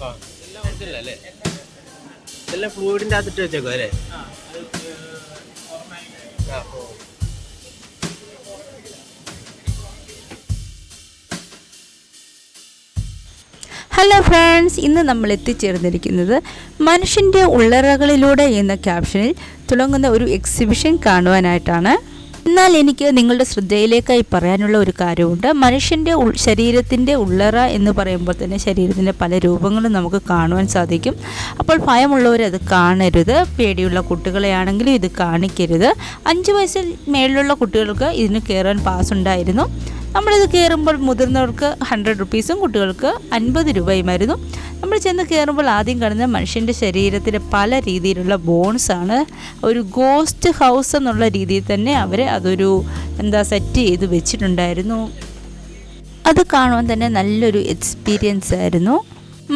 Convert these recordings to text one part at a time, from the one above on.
ആ എല്ലാം ഒറിജിനൽ അല്ലേ? ഇതെല്ലാം ഫ്ലൂയിഡിൻ്റെ അകത്തിട്ട് വെച്ചേക്കോ അല്ലേ? ആ ഓ. ഹലോ ഫ്രണ്ട്സ്, ഇന്ന് നമ്മൾ എത്തിച്ചേർന്നിരിക്കുന്നത് മനുഷ്യൻ്റെ ഉള്ളറകളിലൂടെ എന്ന ക്യാപ്ഷനിൽ തുടങ്ങുന്ന ഒരു എക്സിബിഷൻ കാണുവാനായിട്ടാണ്. എന്നാൽ എനിക്ക് നിങ്ങളുടെ ശ്രദ്ധയിലേക്കായി പറയാനുള്ള ഒരു കാര്യമുണ്ട്. മനുഷ്യൻ്റെ ശരീരത്തിൻ്റെ ഉള്ളറ എന്ന് പറയുമ്പോൾ തന്നെ ശരീരത്തിൻ്റെ പല രൂപങ്ങളും നമുക്ക് കാണുവാൻ സാധിക്കും. അപ്പോൾ ഭയമുള്ളവർ അത് കാണരുത്. പേടിയുള്ള കുട്ടികളെയാണെങ്കിലും ഇത് കാണിക്കരുത്. 5 വയസ്സിൽ മേളിലുള്ള കുട്ടികൾക്ക് ഇതിന് കയറാൻ പാസ് ഉണ്ടായിരുന്നു. നമ്മളിത് കയറുമ്പോൾ മുതിർന്നവർക്ക് 100 റുപ്പീസും കുട്ടികൾക്ക് 50 രൂപയുമായിരുന്നു. നമ്മൾ ചെന്ന് കയറുമ്പോൾ ആദ്യം കാണുന്ന മനുഷ്യൻ്റെ ശരീരത്തിലെ പല രീതിയിലുള്ള ബോൺസാണ്. ഒരു ഗോസ്റ്റ് ഹൗസ് എന്നുള്ള രീതിയിൽ തന്നെ അവർ അതൊരു സെറ്റ് ചെയ്ത് വെച്ചിട്ടുണ്ടായിരുന്നു. അത് കാണുവാൻ തന്നെ നല്ലൊരു എക്സ്പീരിയൻസ് ആയിരുന്നു.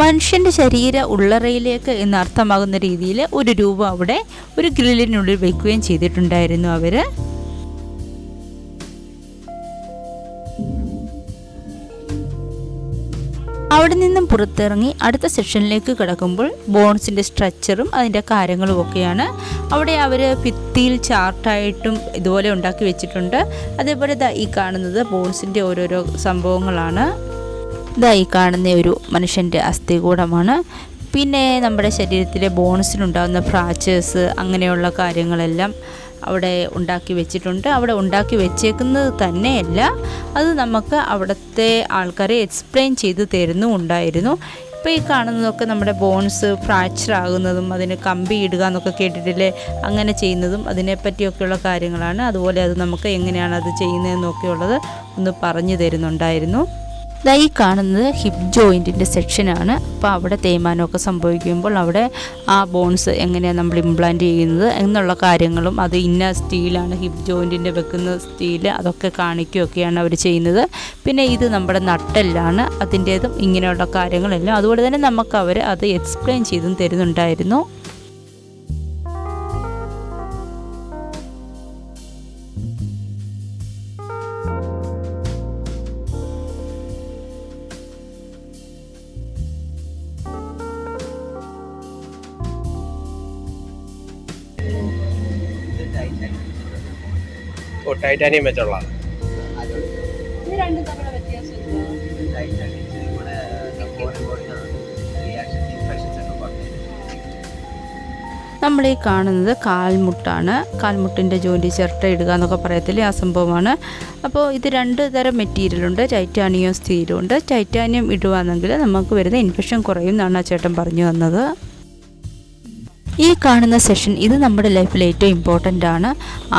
മനുഷ്യൻ്റെ ശരീര ഉള്ളറയിലേക്ക് എന്നർത്ഥമാകുന്ന രീതിയിൽ ഒരു രൂപ അവിടെ ഒരു ഗ്രില്ലിനുള്ളിൽ വയ്ക്കുകയും ചെയ്തിട്ടുണ്ടായിരുന്നു അവർ. അവിടെ നിന്നും പുറത്തിറങ്ങി അടുത്ത സെക്ഷനിലേക്ക് കിടക്കുമ്പോൾ ബോൺസിൻ്റെ സ്ട്രക്ചറും അതിൻ്റെ കാര്യങ്ങളും ഒക്കെയാണ്. അവിടെ അവർ ഭിത്തിയിൽ ചാർട്ടായിട്ടും ഇതുപോലെ ഉണ്ടാക്കി വെച്ചിട്ടുണ്ട്. അതേപോലെ ഈ കാണുന്നത് ബോൺസിൻ്റെ ഓരോരോ സംഭവങ്ങളാണ്. ഈ കാണുന്ന ഒരു മനുഷ്യൻ്റെ അസ്ഥികൂടമാണ്. പിന്നെ നമ്മുടെ ശരീരത്തിലെ ബോൺസിനുണ്ടാകുന്ന ഫ്രാക്ചേഴ്സ് അങ്ങനെയുള്ള കാര്യങ്ങളെല്ലാം അവിടെ ഉണ്ടാക്കി വെച്ചിട്ടുണ്ട്. അവിടെ ഉണ്ടാക്കി വെച്ചേക്കുന്നത് തന്നെയല്ല, അത് നമുക്ക് അവിടുത്തെ ആൾക്കാരെ എക്സ്പ്ലെയിൻ ചെയ്ത് തരുന്നുമുണ്ടായിരുന്നു. ഇപ്പോൾ ഈ കാണുന്നതൊക്കെ നമ്മുടെ ബോൺസ് ഫ്രാക്ചർ ആകുന്നതും അതിന് കമ്പി ഇടുക എന്നൊക്കെ കേട്ടിട്ടില്ലേ, അങ്ങനെ ചെയ്യുന്നതും അതിനെപ്പറ്റിയൊക്കെയുള്ള കാര്യങ്ങളാണ്. അതുപോലെ അത് നമുക്ക് എങ്ങനെയാണ് അത് ചെയ്യുന്നതെന്നൊക്കെയുള്ളത് ഒന്ന് പറഞ്ഞു തരുന്നുണ്ടായിരുന്നു. ഈ കാണുന്നത് ഹിപ്പ് ജോയിൻറ്റിൻ്റെ സെക്ഷനാണ്. അപ്പോൾ അവിടെ തേയ്മാനമൊക്കെ സംഭവിക്കുമ്പോൾ അവിടെ ആ ബോൺസ് എങ്ങനെയാണ് നമ്മൾ ഇംപ്ലാന്റ് ചെയ്യുന്നത് എന്നുള്ള കാര്യങ്ങളും, അത് ഇന്ന സ്റ്റീലാണ് ഹിപ്പ് ജോയിൻറ്റിൻ്റെ വെക്കുന്ന സ്റ്റീൽ, അതൊക്കെ കാണിക്കുകയൊക്കെയാണ് അവർ ചെയ്യുന്നത്. പിന്നെ ഇത് നമ്മുടെ നട്ടെല്ലാണ്, അതിൻ്റേതും ഇങ്ങനെയുള്ള കാര്യങ്ങളെല്ലാം അതുപോലെ തന്നെ നമുക്ക് അവർ അത് എക്സ്പ്ലെയിൻ ചെയ്തും തരുന്നുണ്ടായിരുന്നു. ഓ, ടൈറ്റാനിയം വെച്ചുള്ള നമ്മൾ ഈ കാണുന്നത് കാൽമുട്ടാണ്. കാൽമുട്ടിൻ്റെ ജോയിൻറ്റ് ചിരട്ട ഇടുക എന്നൊക്കെ പറയത്തില്ലേ, ആ സംഭവമാണ്. അപ്പോൾ ഇത് 2 തരം മെറ്റീരിയലുണ്ട്, ടൈറ്റാനിയം സ്റ്റീലും ഉണ്ട്. ടൈറ്റാനിയം ഇടുകയാണെങ്കിൽ നമുക്ക് വരുന്ന ഇൻഫെക്ഷൻ കുറയും എന്നാണ് ആ ചേട്ടൻ പറഞ്ഞു തന്നത്. ഈ കാണുന്ന സെഷൻ ഇത് നമ്മുടെ ലൈഫിൽ ഏറ്റവും ഇമ്പോർട്ടൻ്റ് ആണ്.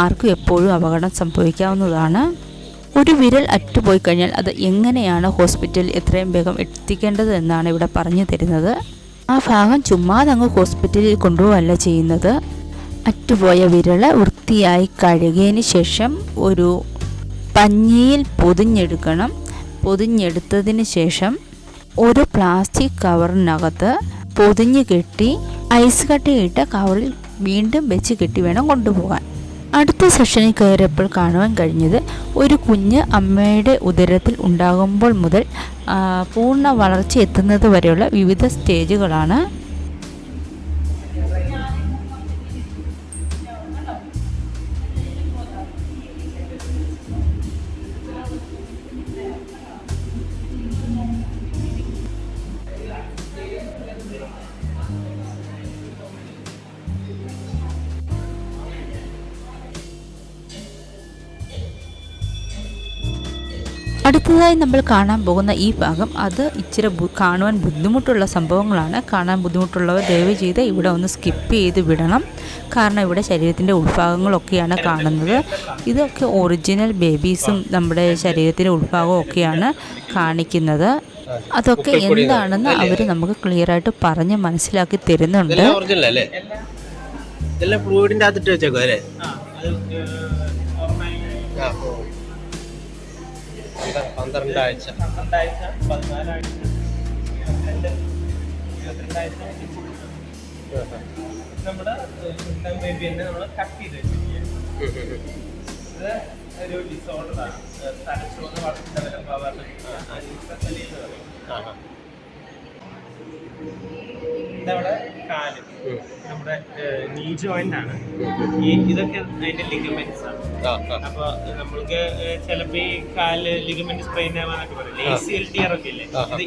ആർക്കും എപ്പോഴും അപകടം സംഭവിക്കാവുന്നതാണ്. ഒരു വിരൽ അറ്റുപോയി കഴിഞ്ഞാൽ അത് എങ്ങനെയാണ് ഹോസ്പിറ്റലിൽ എത്രയും വേഗം എത്തിക്കേണ്ടത് എന്നാണ് ഇവിടെ പറഞ്ഞു തരുന്നത്. ആ ഭാഗം ചുമ്മാതെ അങ്ങ് ഹോസ്പിറ്റലിൽ കൊണ്ടുപോകല്ല ചെയ്യുന്നത്. അറ്റുപോയ വിരൽ വൃത്തിയായി കഴുകിയതിന് ശേഷം ഒരു പഞ്ഞിയിൽ പൊതിഞ്ഞെടുക്കണം. പൊതിഞ്ഞെടുത്തതിന് ശേഷം ഒരു പ്ലാസ്റ്റിക് കവറിനകത്ത് പൊതിഞ്ഞ് കെട്ടി ഐസ് കട്ടയിട്ട് കവറിൽ വീണ്ടും വെച്ച് കെട്ടി വേണം കൊണ്ടുപോകാൻ. അടുത്ത സെഷനിൽ കയറിയപ്പോൾ കാണുവാൻ കഴിഞ്ഞത് ഒരു കുഞ്ഞ് അമ്മയുടെ ഉദരത്തിൽ ഉണ്ടാകുമ്പോൾ മുതൽ പൂർണ്ണ വളർച്ച എത്തുന്നത് വരെയുള്ള വിവിധ സ്റ്റേജുകളാണ്. അടുത്തതായി നമ്മൾ കാണാൻ പോകുന്ന ഈ ഭാഗം അത് ഇച്ചിരി കാണുവാൻ ബുദ്ധിമുട്ടുള്ള സംഭവങ്ങളാണ്. കാണാൻ ബുദ്ധിമുട്ടുള്ളവർ ദയവ് ചെയ്ത് ഇവിടെ ഒന്ന് സ്കിപ്പ് ചെയ്ത് വിടണം. കാരണം ഇവിടെ ശരീരത്തിൻ്റെ ഉൾഭാഗങ്ങളൊക്കെയാണ് കാണുന്നത്. ഇതൊക്കെ ഒറിജിനൽ ബേബീസും നമ്മുടെ ശരീരത്തിൻ്റെ ഉൾഭാഗവും ഒക്കെയാണ് കാണിക്കുന്നത്. അതൊക്കെ എന്താണെന്ന് അവർ നമുക്ക് ക്ലിയർ ആയിട്ട് പറഞ്ഞ് മനസ്സിലാക്കി തരുന്നുണ്ട്. ഇതെല്ലാം ഫ്ലൂയിഡിൻ്റെ അകത്തിട്ട് വെച്ചേക്കോ അല്ലേ? 12 ആഴ്ച 14 ആഴ്ച നമ്മുടെ ബേബി തന്നെ നമ്മൾ കട്ട് ചെയ്ത് വെച്ചിരിക്കുക. ഇത് ഒരു ഡിസോർഡറാണ്, തലച്ചോറ് വളർച്ച പവർ. ഇതവിടെ കാല്, നമ്മുടെ നീ ജോയിന്റ് ആണ്. ഇതൊക്കെ അതിന്റെ ലിഗമെന്റ്സ് ആണ്. അപ്പൊ നമ്മൾക്ക് ചിലപ്പോ ഈ കാല് ലിഗമെന്റ് സ്പ്രെയിൻ ആവാന്നൊക്കെ പറയില്ലേ, ACL ടിയർ ഒക്കെ ഇല്ലേ,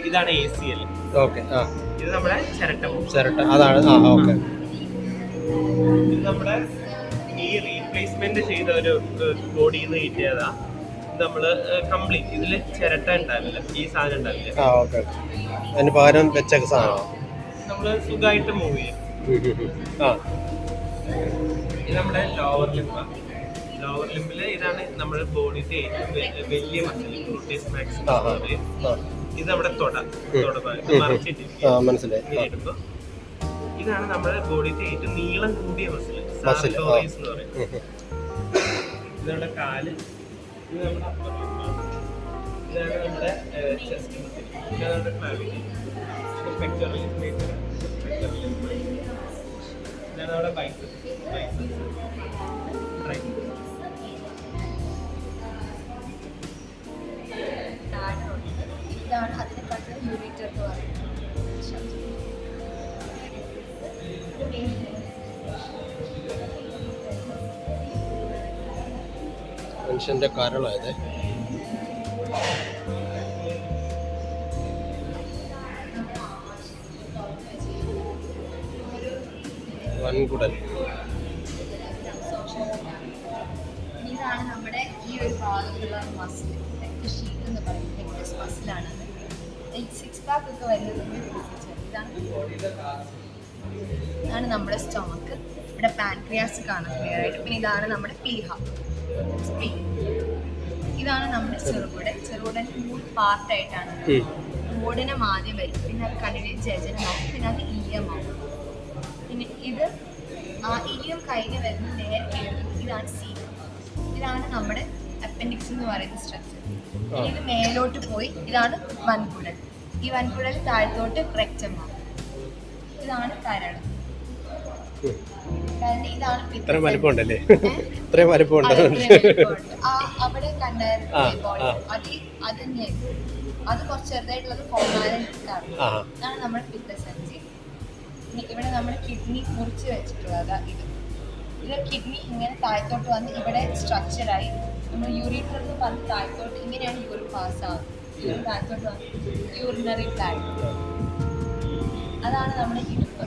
ഇതാണ് ACL. ഇത് നമ്മുടെ ചിരട്ട. അതാണ്. ഇത് നമ്മുടെ ഈ റീപ്ലേസ്മെന്റ് ചെയ്ത ഒരു ബോഡിയിൽ നിന്ന് കിട്ടിയതാ. നമ്മള് കംപ്ലീറ്റ് ഇതില് ചിരട്ട ഉണ്ടാവില്ല, ഈ സാധനം ഉണ്ടാവില്ല. അതിന് പകരം വെച്ച സാധനം നമ്മള് സുഖമായിട്ട് മൂവ് ചെയ്യും. ഇത് നമ്മുടെ ലോവർ ലിംബാണ്. ലോവർ ലിംബില് ഇതാണ് നമ്മുടെ ബോഡിയുടെ ഏറ്റവും വലിയ മസിൽ, ഗ്ലൂട്ടിയസ് മാക്സിമസ്. ഇത് നമ്മുടെ മറിച്ചിട്ടിടുമ്പോ ഇതാണ് നമ്മുടെ ബോഡിയുടെ ഏറ്റവും നീളം കൂടിയ മസിൽ, സാർട്ടോറിയസ് എന്ന് പറയും. ഇത് നമ്മുടെ കാല്, ഇത് നമ്മുടെ അപ്പർ ലിംബാണ്. ഇതാണ് നമ്മുടെ ചെസ്റ്റ് മസിൽ, ഇതാണ് നമ്മുടെ ക്ലാവിക്യൂൾ, പെക്ടോറൽ ലിംബ്, ഇതാണ് നമ്മുടെ ബൈസെപ്സ്, ട്രൈസെപ്സ്. ഇതാണ് അതിനെക്കാട്ടും യൂണിറ്റ് എന്ന് പറയുന്നത്. മനുഷ്യന്റെ കരളായത്. വൻകുടൽ. ഇതാണ് നമ്മുടെ ഈ ഒരു ഭാഗത്തുള്ള മസിൽ, ഷീറ്റ് എന്ന് പറയുന്നത് ലെഗ്സ് മസിലാണ്. സിക്സ് പാക്ക് ഒക്കെ വരുന്നത് ഇതാണ് നമ്മുടെ സ്റ്റൊമക്ക്. ഇവിടെ പാൻക്രിയാസ് കാണാം ക്ലിയർ ആയിട്ട്. പിന്നെ ഇതാണ് നമ്മുടെ പ്ലീഹ, ഇതാണ് നമ്മുടെ ചെറുകുടൻ 3 പാർട്ടായിട്ടാണ്. ഓടിനം ആദ്യം വരും, പിന്നെ അത് കണ്ടിന്യൂസ് ജജനമാവും, പിന്നെ അത് ഈയമാവും. പിന്നെ ഇത് ഈയം കഴിഞ്ഞ് വരുന്ന നേരെ ഇതാണ് സീനം. ഇതാണ് നമ്മുടെ അപ്പൻഡിക്സ് എന്ന് പറയുന്ന സ്ട്രക്ചർ. ഇത് മേലോട്ട് പോയി ഇതാണ് വൻകുടൽ. ഈ വൻകുടൽ താഴത്തോട്ട് റെക്റ്റമാവും. ഇതാണ് കരൾ. ഇതാണ് അവിടെ കണ്ടായിരുന്നു അത് കുറച്ച് ചെറുതായിട്ടുള്ളത് ഫോമാലൻ ഇതാണ് നമ്മുടെ പിത്തസഞ്ചി. ഇവിടെ നമ്മുടെ കിഡ്നി മുറിച്ച് വെച്ചിട്ടുള്ളത്. ഇത് കിഡ്നി ഇങ്ങനെ താഴത്തോട്ട് വന്ന് ഇവിടെ സ്ട്രക്ചറായി നമ്മൾ യൂറിറ്റർ എന്ന് പറഞ്ഞ് താഴത്തോട്ട് ഇങ്ങനെയാണ് യൂറിൻ പാസ് ആവുന്നത്. യൂറിൻ താഴത്തോട്ട് വന്ന് യൂറിനറി ബ്ലാഡ്. അതാണ് നമ്മുടെ ഇടുപ്പ്.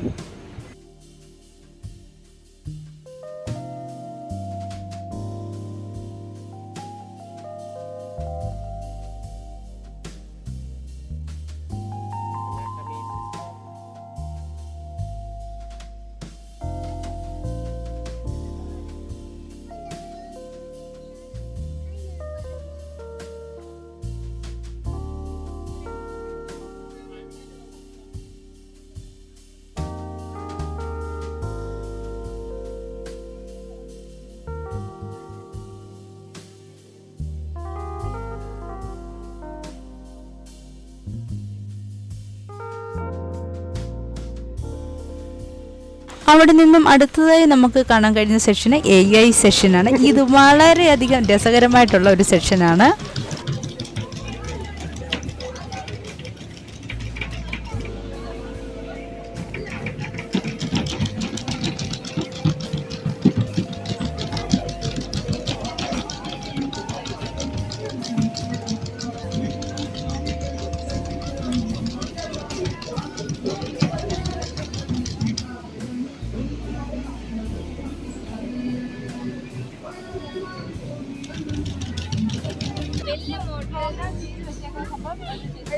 അവിടെ നിന്നും അടുത്തതായി നമുക്ക് കാണാൻ കഴിയുന്ന സെക്ഷന് AI സെക്ഷനാണ്. ഇത് വളരെയധികം രസകരമായിട്ടുള്ള ഒരു സെക്ഷനാണ്.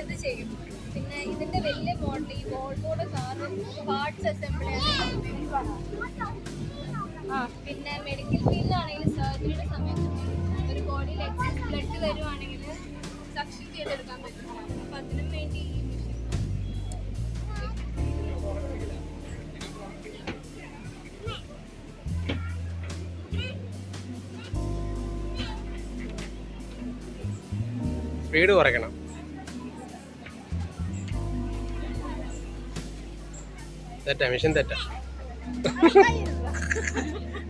ഇത് ചെയ്യും. പിന്നെ ഇതിന്റെ വലിയ മോഡൽ ഈ ബോൾബോർഡ് പാർട്സ് അസംബിൾ പിന്നെ മെഡിക്കൽ ഫീൽഡിലാണെങ്കിൽ സർജറിയുടെ സമയത്ത് ഒരു ബോഡിയിൽ എക്സസ് ബ്ലഡ് വരുവാണെങ്കിൽ സക്ഷൻ ചെയ്തെടുക്കാൻ പറ്റും. അപ്പം അതിനും വേണ്ടി ഈ മെഷീൻ സ്പീഡ് കുറയ്ക്കണം. തെറ്റാ, മിഷൻ തെറ്റാ.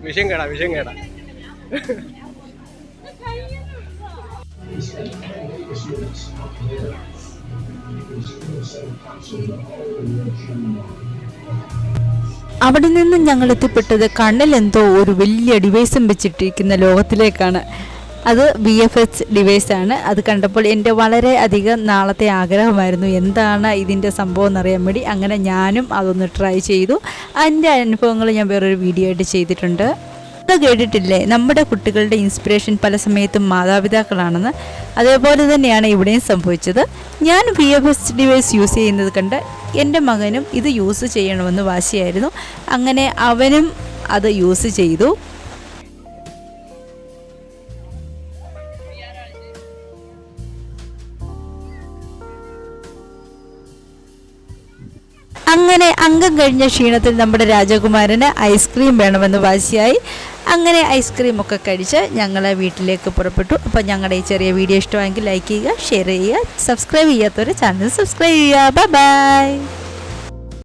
മിഷൻ കേടാ. അവിടെ നിന്നും ഞങ്ങൾ എത്തിപ്പെട്ടത് കണ്ണിലെന്തോ ഒരു വലിയ ഡിവൈസും വെച്ചിട്ടിരിക്കുന്ന ലോകത്തിലേക്കാണ്. അത് VFX ഡിവൈസാണ്. അത് കണ്ടപ്പോൾ എൻ്റെ വളരെ അധികം നാളത്തെ ആഗ്രഹമായിരുന്നു എന്താണ് ഇതിൻ്റെ സംഭവം എന്നറിയാൻ വേണ്ടി. അങ്ങനെ ഞാനും അതൊന്ന് ട്രൈ ചെയ്തു. അതിൻ്റെ അനുഭവങ്ങൾ ഞാൻ വേറൊരു വീഡിയോ ആയിട്ട് ചെയ്തിട്ടുണ്ട്. അത് കേട്ടിട്ടില്ലേ, നമ്മുടെ കുട്ടികളുടെ ഇൻസ്പിറേഷൻ പല സമയത്തും മാതാപിതാക്കളാണെന്ന്. അതേപോലെ തന്നെയാണ് ഇവിടെയും സംഭവിച്ചത്. ഞാൻ VFX ഡിവൈസ് യൂസ് ചെയ്യുന്നത് കണ്ട് എൻ്റെ മകനും ഇത് യൂസ് ചെയ്യണമെന്ന് വാശിയായിരുന്നു. അങ്ങനെ അവനും അത് യൂസ് ചെയ്തു. അങ്ങനെ അംഗം കഴിഞ്ഞ ക്ഷീണത്തിൽ നമ്മുടെ രാജകുമാരന് ഐസ്ക്രീം വേണമെന്ന് വാശിയായി. അങ്ങനെ ഐസ്ക്രീം ഒക്കെ കഴിച്ച് ഞങ്ങൾ വീട്ടിലേക്ക് പുറപ്പെട്ടു. അപ്പോൾ ഞങ്ങളുടെ ഈ ചെറിയ വീഡിയോ ഇഷ്ടമായെങ്കിൽ ലൈക്ക് ചെയ്യുക, ഷെയർ ചെയ്യുക, സബ്സ്ക്രൈബ് ചെയ്യാത്തവർ ചാനൽ സബ്സ്ക്രൈബ് ചെയ്യുക. Bye bye.